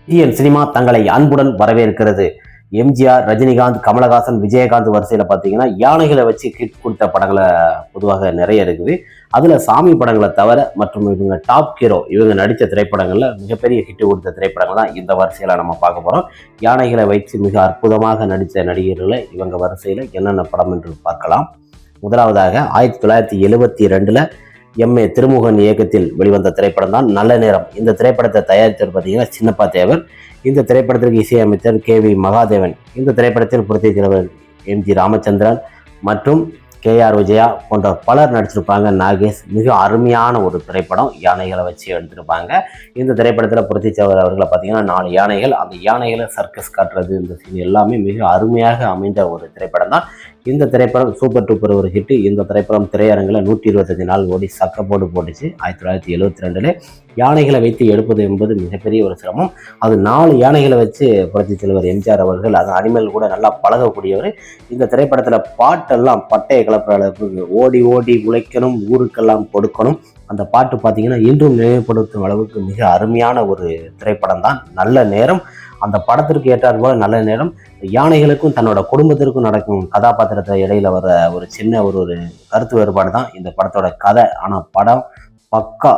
Indian cinema தங்களை அன்புடன் வரவேற்கிறது. எம்ஜிஆர், ரஜினிகாந்த், கமலஹாசன், விஜயகாந்த் வரிசையில் பார்த்தீங்கன்னா யானைகளை வச்சு ஹிட் கொடுத்த படங்களை பொதுவாக நிறைய இருக்குது. அதில் சாமி படங்களை தவிர மற்றும் இவங்க டாப் ஹீரோ இவங்க நடித்த திரைப்படங்களில் மிகப்பெரிய ஹிட் கொடுத்த திரைப்படங்கள் தான் இந்த வரிசையில் நம்ம பார்க்க போகிறோம். யானைகளை வைத்து மிக அற்புதமாக நடித்த நடிகர்களை இவங்க வரிசையில் என்னென்ன படம் என்று பார்க்கலாம். முதலாவதாக 1972 எம்.ஏ. திருமுகன் இயக்கத்தில் வெளிவந்த திரைப்படம் தான் நல்ல நேரம். இந்த திரைப்படத்தை தயாரித்தவர் பார்த்தீங்கன்னா சின்னப்பா தேவர். இந்த திரைப்படத்திற்கு இசையமைத்தர் கே.வி. மகாதேவன். இந்த திரைப்படத்தில் புரட்சி தலைவர் எம்.ஜி. ராமச்சந்திரன் மற்றும் கே.ஆர். விஜயா போன்ற பலர் நடிச்சிருப்பாங்க. நாகேஷ். மிக அருமையான ஒரு திரைப்படம், யானைகளை வச்சு எடுத்திருப்பாங்க. இந்த திரைப்படத்தில் புரட்சி தலைவர் அவர்களை பார்த்தீங்கன்னா 4 யானைகள், அந்த யானைகளை சர்க்கஸ் காட்டுறது, இந்த சீன் எல்லாமே மிக அருமையாக அமைந்த ஒரு திரைப்படம் தான். இந்த திரைப்படம் சூப்பர் டூப்பர் ஒரு ஹிட்டு. இந்த திரைப்படம் திரையரங்கில் 125 நாள் ஓடி சக்கப்போடு போட்டுச்சு. 1972 யானைகளை வைத்து எடுப்பது என்பது மிகப்பெரிய ஒரு சிரமம். அது 4 யானைகளை வச்சு புரட்சி தலைவர் எம்ஜிஆர் அவர்கள், அது அனிமல் கூட நல்லா பழகக்கூடியவர். இந்த திரைப்படத்தில் பாட்டெல்லாம் பட்டையை கலப்புற அளவுக்கு ஓடி ஓடி உழைக்கணும், ஊருக்கெல்லாம் கொடுக்கணும். அந்த பாட்டு பார்த்தீங்கன்னா இன்றும் நினைவுபடுத்தும் அளவுக்கு மிக அருமையான ஒரு திரைப்படம் தான் நல்ல நேரம். அந்த படத்திற்கு ஏற்றார் போல நல்ல நேரம். யானைகளுக்கும் தன்னோட குடும்பத்திற்கும் நடக்கும் கதாபாத்திரத்தை இடையில வர ஒரு சின்ன ஒரு கருத்து வேறுபாடு தான் இந்த படத்தோட கதை. ஆனால் படம் பக்கா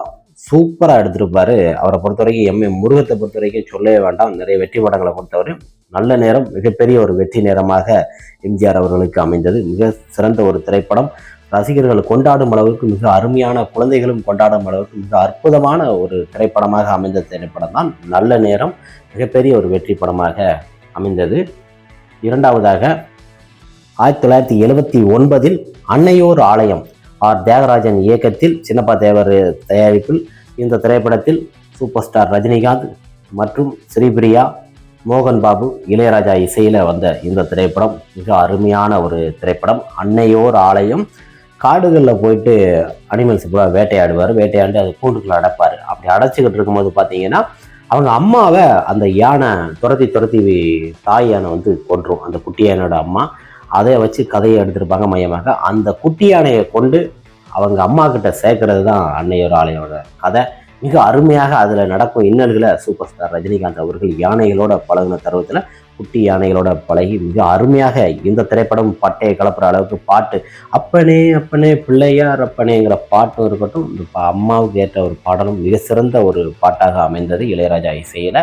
சூப்பராக எடுத்திருப்பாரு. அவரை பொறுத்த வரைக்கும் எம்.ஏ. முருகத்தை பொறுத்த வரைக்கும் சொல்லவே வேண்டாம். நிறைய வெற்றி படங்களை பொறுத்தவரை நல்ல நேரம் மிகப்பெரிய ஒரு வெற்றி நேரமாக எம்ஜிஆர் அவர்களுக்கு அமைந்தது. மிக சிறந்த ஒரு திரைப்படம். ரசிகர்கள் கொண்டாடும் அளவுக்கு, மிக அருமையான குழந்தைகளும் கொண்டாடும் அளவுக்கு மிக அற்புதமான ஒரு திரைப்படமாக அமைந்த திரைப்படம் தான் நல்ல நேரம். மிகப்பெரிய ஒரு வெற்றி படமாக அமைந்தது. இரண்டாவதாக 1979 அன்னையோர் ஆலயம், ஆர் தியாகராஜன் இயக்கத்தில் சின்னப்பா தேவர் தயாரிப்பில் இந்த திரைப்படத்தில் சூப்பர் ஸ்டார் ரஜினிகாந்த் மற்றும் ஸ்ரீபிரியா, மோகன் பாபு, இளையராஜா இசையில் வந்த இந்த திரைப்படம் மிக அருமையான ஒரு திரைப்படம். அன்னையோர் ஆலயம். காடுகளில் போயிட்டு அனிமல்ஸ் கூட வேட்டையாடுவார். வேட்டையாண்டு அது கூண்டுக்குள்ள அடைப்பார். அப்படி அடைச்சிக்கிட்டு இருக்கும்போது பார்த்தீங்கன்னா அவங்க அம்மாவை அந்த யானை துரத்தி தாய் யானை கொன்றும். அந்த குட்டி யானையோட அம்மா. அதை வச்சு கதையை எடுத்திருப்பாங்க மையமாக. அந்த குட்டி யானையை கொண்டு அவங்க அம்மா கிட்ட சேர்க்கறது தான் அன்னையோர் ஆலயோட கதை. மிக அருமையாக அதில் நடக்கும் இன்னல்களை சூப்பர் ஸ்டார் ரஜினிகாந்த் அவர்கள் யானைகளோட பழகின தருவத்தில் குட்டி யானைகளோட பழகி மிக அருமையாக இந்த திரைப்படம் பட்டையை கலப்புற அளவுக்கு பாட்டு, அப்பனே அப்பனே பிள்ளையார் அப்பனேங்கிற பாட்டும் இருக்கட்டும், இந்த அம்மாவுக்கு ஏற்ற ஒரு பாடலும் மிக சிறந்த ஒரு பாட்டாக அமைந்தது இளையராஜா இசையில்.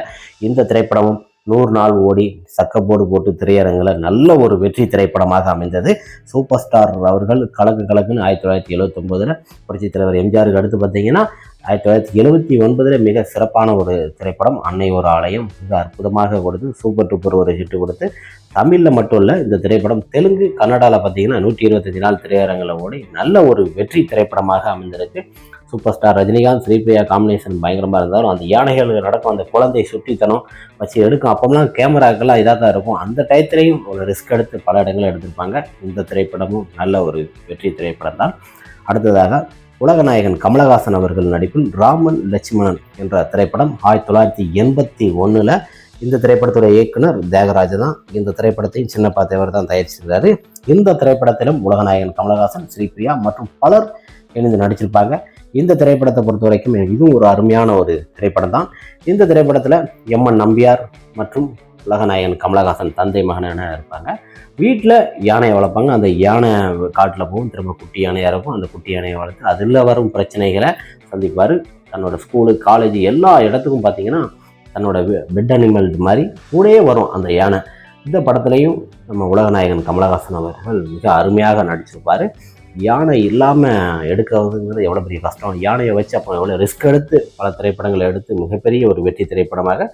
இந்த திரைப்படமும் 100 நாள் ஓடி சக்கப்போடு போட்டு திரையரங்கில் நல்ல ஒரு வெற்றி திரைப்படமாக அமைந்தது. சூப்பர் ஸ்டார் அவர்கள் கலக்குன்னு 1979 புரட்சி தலைவர் எம்ஜிஆருக்கு அடுத்து பார்த்தீங்கன்னா 1979 மிக சிறப்பான ஒரு திரைப்படம் அன்னையோர் ஆலயம். மிக அற்புதமாக கொடுத்து சூப்பர் டூப்பர் ஒரு ஹிட்டு கொடுத்து தமிழில் மட்டும் இல்லை, இந்த திரைப்படம் தெலுங்கு, கன்னடாவில் பார்த்தீங்கன்னா 125 நாள் திரையரங்கில் ஓடி நல்ல ஒரு வெற்றி திரைப்படமாக அமைந்திருக்கு. Super star Rajinikanth, Sripriya combination பயங்கரமாக இருந்தாலும் அந்த யானைகள் நடக்கும், அந்த குழந்தை சுற்றித்தனம் வச்சு எடுக்கும். அப்போலாம் கேமராக்கெல்லாம் இதாக தான் இருக்கும். அந்த டயத்திலையும் ஒரு ரிஸ்க் எடுத்து பல இடங்களும் எடுத்திருப்பாங்க. இந்த திரைப்படமும் நல்ல ஒரு வெற்றி திரைப்படம் தான். அடுத்ததாக உலகநாயகன் கமலஹாசன் அவர்கள் நடிப்பில் ராமன் லட்சுமணன் என்ற திரைப்படம் 1981 இந்த திரைப்படத்துடைய இயக்குனர் தியாகராஜ் தான். இந்த திரைப்படத்தையும் சின்னப்பா தேவர் தான் தயாரிச்சிருக்காரு. இந்த திரைப்படத்திலும் உலகநாயகன் கமலஹாசன், ஸ்ரீபிரியா மற்றும் பலர் இணைந்து நடிச்சிருப்பாங்க. இந்த திரைப்படத்தை பொறுத்த வரைக்கும் இதுவும் ஒரு அருமையான ஒரு திரைப்படம் தான். இந்த திரைப்படத்தில் எம்.என். நம்பியார் மற்றும் உலகநாயகன் கமலஹாசன் தந்தை மகனான இருப்பாங்க. வீட்டில் யானையை வளர்ப்பாங்க. அந்த யானை காட்டில் போகும், திரும்ப குட்டி யானையாக இருக்கும். அந்த குட்டி யானையை வளர்த்து அதில் வரும் பிரச்சனைகளை சந்திப்பார். தன்னோட ஸ்கூலு, காலேஜ் எல்லா இடத்துக்கும் பார்த்தீங்கன்னா தன்னோட பெட் அனிமல் மாதிரி கூடயே வரும் அந்த யானை. இந்த படத்துலையும் நம்ம உலகநாயகன் கமலஹாசன் அவர்கள் மிக அருமையாக நடிச்சிருப்பார். யானை இல்லாமல் எடுக்கிறதுங்கிறது எவ்வளோ பெரிய கஷ்டம். யானையை வச்சு அப்போ எவ்வளோ ரிஸ்க் எடுத்து பல திரைப்படங்களை எடுத்து மிகப்பெரிய ஒரு வெற்றி திரைப்படமாக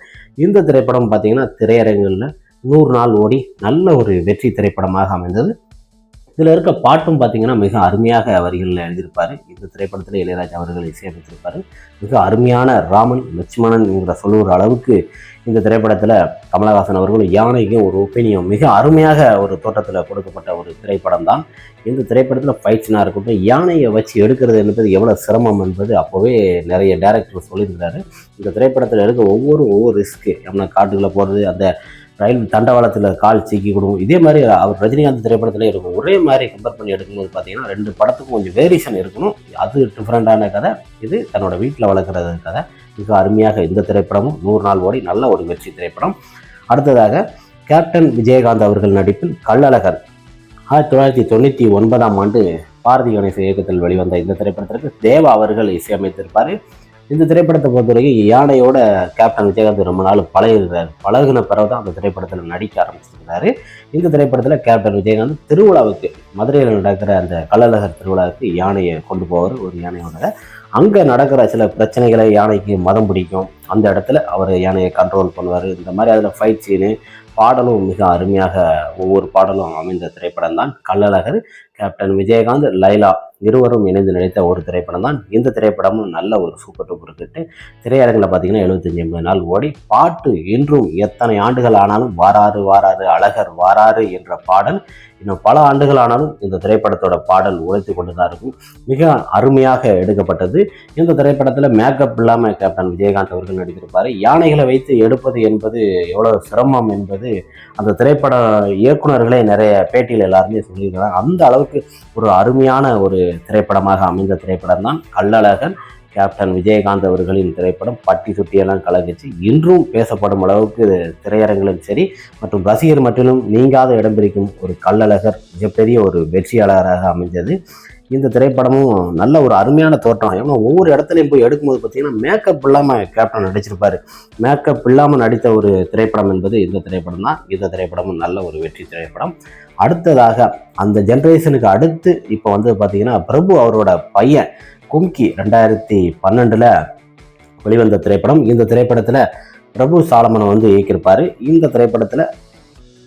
இந்த திரைப்படம் பார்த்திங்கன்னா திரையரங்குகளில் 100 நாள் ஓடி நல்ல ஒரு வெற்றி திரைப்படமாக அமைந்தது. இதில் இருக்க பாட்டும் பார்த்திங்கன்னா மிக அருமையாக வரிகளில் எழுதியிருப்பார். இந்த திரைப்படத்தில் இளையராஜா அவர்கள் இசையமைத்திருப்பார். மிக அருமையான ராமன் லட்சுமணன் என்கிற சொல்லுற அளவுக்கு இந்த திரைப்படத்தில் கமலஹாசன் அவர்கள் யானைக்கும் ஒரு ஒப்பீனியம் மிக அருமையாக ஒரு தோட்டத்தில் கொடுக்கப்பட்ட ஒரு திரைப்படம் தான். இந்த திரைப்படத்தில் ஃபைட்ஸ்னாக இருக்கட்டும், யானையை வச்சு எடுக்கிறது என்பது எவ்வளோ சிரமம் என்பது அப்போவே நிறைய டைரக்டர் சொல்லியிருக்கிறாரு. இந்த திரைப்படத்தில் எடுக்க ஒவ்வொரு ரிஸ்க்கு, எவ்வளோ காட்டுக்குள்ளே போகிறது, அந்த ரயில் தண்டவாளத்தில் கால் சீக்கி கொடுக்கும். இதே மாதிரி அவர் ரஜினிகாந்த் திரைப்படத்திலே இருக்கும். ஒரே மாதிரி கம்பேர் பண்ணி எடுக்கும்போது பார்த்தீங்கன்னா 2 படத்துக்கும் கொஞ்சம் வேரியேஷன் இருக்கணும். அது டிஃப்ரெண்ட்டான கதை, இது தன்னோட வீட்டில் வளர்க்குறது கதை. மிக அருமையாக இந்த திரைப்படமும் 100 நாள் ஓடி நல்ல ஒரு வெற்றி திரைப்படம். அடுத்ததாக கேப்டன் விஜயகாந்த் அவர்கள் நடிப்பில் கள்ளழகர் 1999ஆம் ஆண்டு பாரதி கணேசன் இயக்கத்தில் வெளிவந்த இந்த திரைப்படத்திற்கு தேவா அவர்கள் இசையமைத்திருப்பார். இந்த திரைப்படத்தை பொறுத்தவரைக்கும் யானையோட கேப்டன் விஜயகாந்த் ரொம்ப நாள் பழகின பிறகு தான் அந்த திரைப்படத்தில் நடிக்க ஆரம்பிச்சிருக்கிறாரு. இந்த திரைப்படத்தில் கேப்டன் விஜயகாந்த் திருவிழாவுக்கு, மதுரையில் நடக்கிற அந்த கள்ளழகர் திருவிழாவுக்கு யானையை கொண்டு போவார். ஒரு யானையோட அங்கே நடக்கிற சில பிரச்சனைகளை, யானைக்கு மதம் பிடிக்கும், அந்த இடத்துல அவர் யானையை கண்ட்ரோல் பண்ணுவார். இந்த மாதிரி அதில் ஃபைட் சீனு, பாடலும் மிக அருமையாக ஒவ்வொரு பாடலும் அமைந்த திரைப்படம் தான் கள்ளழகர். கேப்டன் விஜயகாந்த், லைலா இருவரும் இணைந்து நடித்த ஒரு திரைப்படம் தான் இந்த திரைப்படமும். நல்ல ஒரு சூப்பர் டூப்பர் ஹிட்டு. திரையரங்கில் பார்த்தீங்கன்னா 75-80 நாள் ஓடி, பாட்டு இன்றும் எத்தனை ஆண்டுகள் ஆனாலும் வாராறு வாராறு அழகர் வாராறு என்ற பாடல் இன்னும் பல ஆண்டுகள் ஆனாலும் இந்த திரைப்படத்தோட பாடல் உழைத்து கொண்டு தான் இருக்கும். மிக அருமையாக எடுக்கப்பட்டது. இந்த திரைப்படத்தில் மேக்கப் இல்லாமல் கேப்டன் விஜயகாந்த் அவர்கள் நடித்திருப்பார். யானைகளை வைத்து எடுப்பது என்பது எவ்வளோ சிரமம் என்பது அந்த திரைப்பட இயக்குநர்களே நிறைய பேட்டியில் எல்லாருமே சொல்லியிருக்கிறாங்க. அந்த அளவுக்கு ஒரு அருமையான ஒரு திரைப்படமாக அமைந்த திரைப்படம் தான் கள்ளழகன். கேப்டன் விஜயகாந்த் அவர்களின் திரைப்படம் பட்டி சுட்டியெல்லாம் கலந்துச்சு. இன்றும் பேசப்படும் அளவுக்கு திரையரங்கிலும் சரி மற்றும் ரசிகர் மட்டிலும் நீங்காத இடம் பிடிக்கும் ஒரு கள்ளழகர் மிகப்பெரிய ஒரு வெற்றியாளராக அமைஞ்சது. இந்த திரைப்படமும் நல்ல ஒரு அருமையான தோற்றம். ஏன்னா ஒவ்வொரு இடத்துலையும் போய் எடுக்கும்போது பார்த்தீங்கன்னா மேக்கப் இல்லாமல் கேப்டன் நடிச்சிருப்பார். மேக்கப் இல்லாமல் நடித்த ஒரு திரைப்படம் என்பது இந்த திரைப்படம் தான். இந்த திரைப்படமும் நல்ல ஒரு வெற்றி திரைப்படம். அடுத்ததாக அந்த ஜென்ரேஷனுக்கு அடுத்து இப்போ வந்து பார்த்தீங்கன்னா பிரபு அவரோட பையன் கும்கி 2012 வெளிவந்த திரைப்படம். இந்த திரைப்படத்தில் பிரபு சாலமனை வந்து இயக்கியிருப்பார். இந்த திரைப்படத்தில்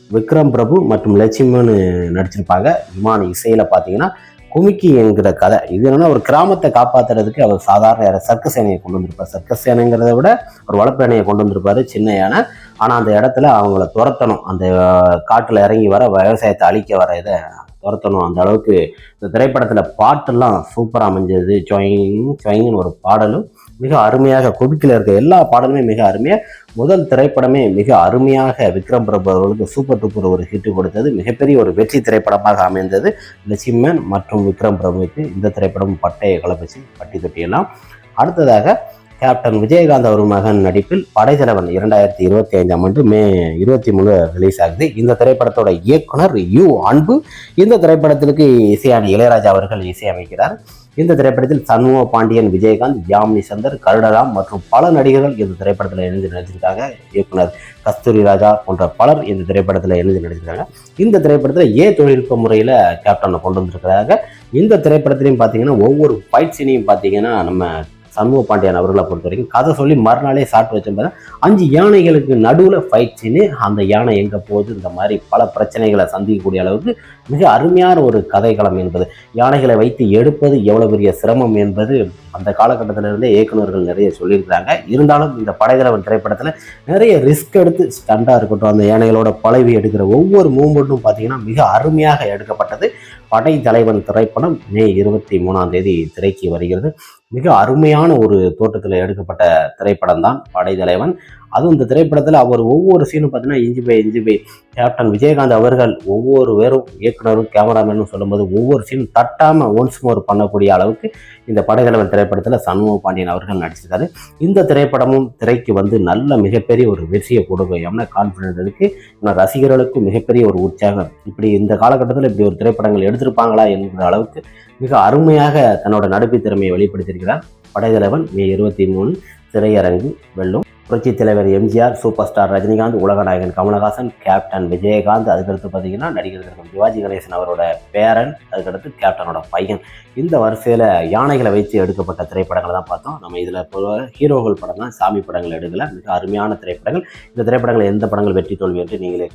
விக்ரம் பிரபு மற்றும் லட்சுமின்னு நடிச்சிருப்பாங்க. இமான் இசையில் பார்த்தீங்கன்னா குமிக்கி என்கிற கதை இது என்னன்னா, ஒரு கிராமத்தை காப்பாற்றுறதுக்கு அவர் சாதாரண சர்க்கஸ் யானையை கொண்டு வந்திருப்பார். சர்க்கஸ் யானைங்கிறத விட ஒரு வளர்ப்பு யானையை கொண்டு வந்திருப்பார், சின்ன யானை. ஆனால் அந்த இடத்துல அவங்கள துரத்தணும், அந்த காட்டில் இறங்கி வர விவசாயத்தை அழிக்க வர இதை துரத்தணும். அந்த அளவுக்கு இந்த திரைப்படத்தில் பாட்டெல்லாம் சூப்பராக அமைஞ்சது. ஜொயின்னு ஒரு பாடலும் மிக அருமையாக, குபிக்கில் இருக்க எல்லா பாடலுமே மிக அருமையாக, முதல் திரைப்படமே மிக அருமையாக விக்ரம் பிரபு அவர்களுக்கு சூப்பர் டூப்பர் ஒரு ஹிட்டு கொடுத்தது. மிகப்பெரிய ஒரு வெற்றி திரைப்படமாக அமைந்தது லட்சுமன் மற்றும் விக்ரம் பிரபுவுக்கு. இந்த திரைப்படம் பட்டையை கலப்பிச்சு பட்டி தொட்டியெல்லாம். அடுத்ததாக கேப்டன் விஜயகாந்த் அவர் மகன் நடிப்பில் படைத்தலைவன் 2025ஆம் ஆண்டு மே 23 ரிலீஸ் ஆகுது. இந்த திரைப்படத்தோட இயக்குனர் யு அன்பு. இந்த திரைப்படத்திற்கு இசையான இளையராஜா அவர்கள் இசையமைக்கிறார். இந்த திரைப்படத்தில் சண்முக பாண்டியன், விஜயகாந்த், யாமினி சந்தர், கருடராம் மற்றும் பல நடிகர்கள் இந்த திரைப்படத்தில் இணைந்து நடிச்சிருக்காங்க. இயக்குனர் கஸ்தூரி ராஜா போன்ற பலர் இந்த திரைப்படத்தில் இணைந்து நடிச்சிருக்காங்க. இந்த திரைப்படத்தில் தொழில்நுட்ப முறையில் கேப்டனை கொண்டு வந்திருக்கிறாங்க. இந்த திரைப்படத்திலையும் பார்த்தீங்கன்னா ஒவ்வொரு ஃபைட் சீனையும் பார்த்தீங்கன்னா நம்ம சண்முக பாண்டியன் அவர்களை பொறுத்த வரைக்கும் கதை சொல்லி மறுநாளே சாப்பிட்டு வச்சிருப்பாரு. 5 யானைகளுக்கு நடுவில் ஃபைட் சீனு, அந்த யானை எங்கே போகுது, இந்த மாதிரி பல பிரச்சனைகளை சந்திக்கக்கூடிய அளவுக்கு மிக அருமையான ஒரு கதைக்களம் என்பது. யானைகளை வைத்து எடுப்பது எவ்வளோ பெரிய சிரமம் என்பது அந்த காலகட்டத்திலிருந்தே இயக்குநர்கள் நிறைய சொல்லியிருக்கிறாங்க. இருந்தாலும் இந்த படைத்தலைவன் திரைப்படத்தில் நிறைய ரிஸ்க் எடுத்து ஸ்டண்டாக இருக்கட்டும், அந்த யானைகளோட பழவி எடுக்கிற ஒவ்வொரு மூமெண்ட்டும் பார்த்தீங்கன்னா மிக அருமையாக எடுக்கப்பட்டது. படைத்தலைவன் திரைப்படம் மே 23ஆம் தேதி திரைக்கு வருகிறது. மிக அருமையான ஒரு தோட்டத்தில் எடுக்கப்பட்ட திரைப்படம் தான் படைத்தலைவன். அதுவும் இந்த திரைப்படத்தில் அவர் ஒவ்வொரு சீனும் பார்த்தீங்கன்னா இஞ்சி பை கேப்டன் விஜயகாந்த் அவர்கள் ஒவ்வொரு பேரும் இயக்குனரும் கேமராமேனும் சொல்லும்போது ஒவ்வொரு சீனும் தட்டாமல் ஒன்ஸ் மோர் பண்ணக்கூடிய அளவுக்கு இந்த படைத்தலைவன் திரைப்படத்தில் சண்முக பாண்டியன் அவர்கள் நடிச்சிருக்காரு. இந்த திரைப்படமும் திரைக்கு வந்து நல்ல மிகப்பெரிய ஒரு வெற்றியை கொடுக்கும் எம்ன கான்ஃபிடன்ஸ் இருக்கு. இன்னும் ரசிகர்களுக்கும் மிகப்பெரிய ஒரு உற்சாகம். இப்படி இந்த காலகட்டத்தில் இப்படி ஒரு திரைப்படங்கள் எடுத்திருப்பாங்களா என்கிற அளவுக்கு மிக அருமையாக தன்னோட நடிப்பு திறமையை வெளிப்படுத்தியிருக்கிறார் படைத்தலைவன். மே 23 திரையரங்கு வெல்லும். புரட்சி தலைவர் எம்ஜிஆர், சூப்பர் ஸ்டார் ரஜினிகாந்த், உலக நாயகன் கமலஹாசன், கேப்டன் விஜயகாந்த், அதுக்கடுத்து பார்த்தீங்கன்னா நடிகர் சிவாஜி கணேசன் அவரோட பேரன், அதுக்கடுத்து கேப்டனோட பையன். இந்த வரிசையில் யானைகளை வைத்து எடுக்கப்பட்ட திரைப்படங்களை தான் பார்த்தோம். நம்ம இதில் ஹீரோகள் படம் தான், சாமி படங்கள் எடுக்கல. மிக அருமையான திரைப்படங்கள். இந்த திரைப்படங்கள் எந்த படங்கள் வெற்றி தோல்வி என்று நீங்களே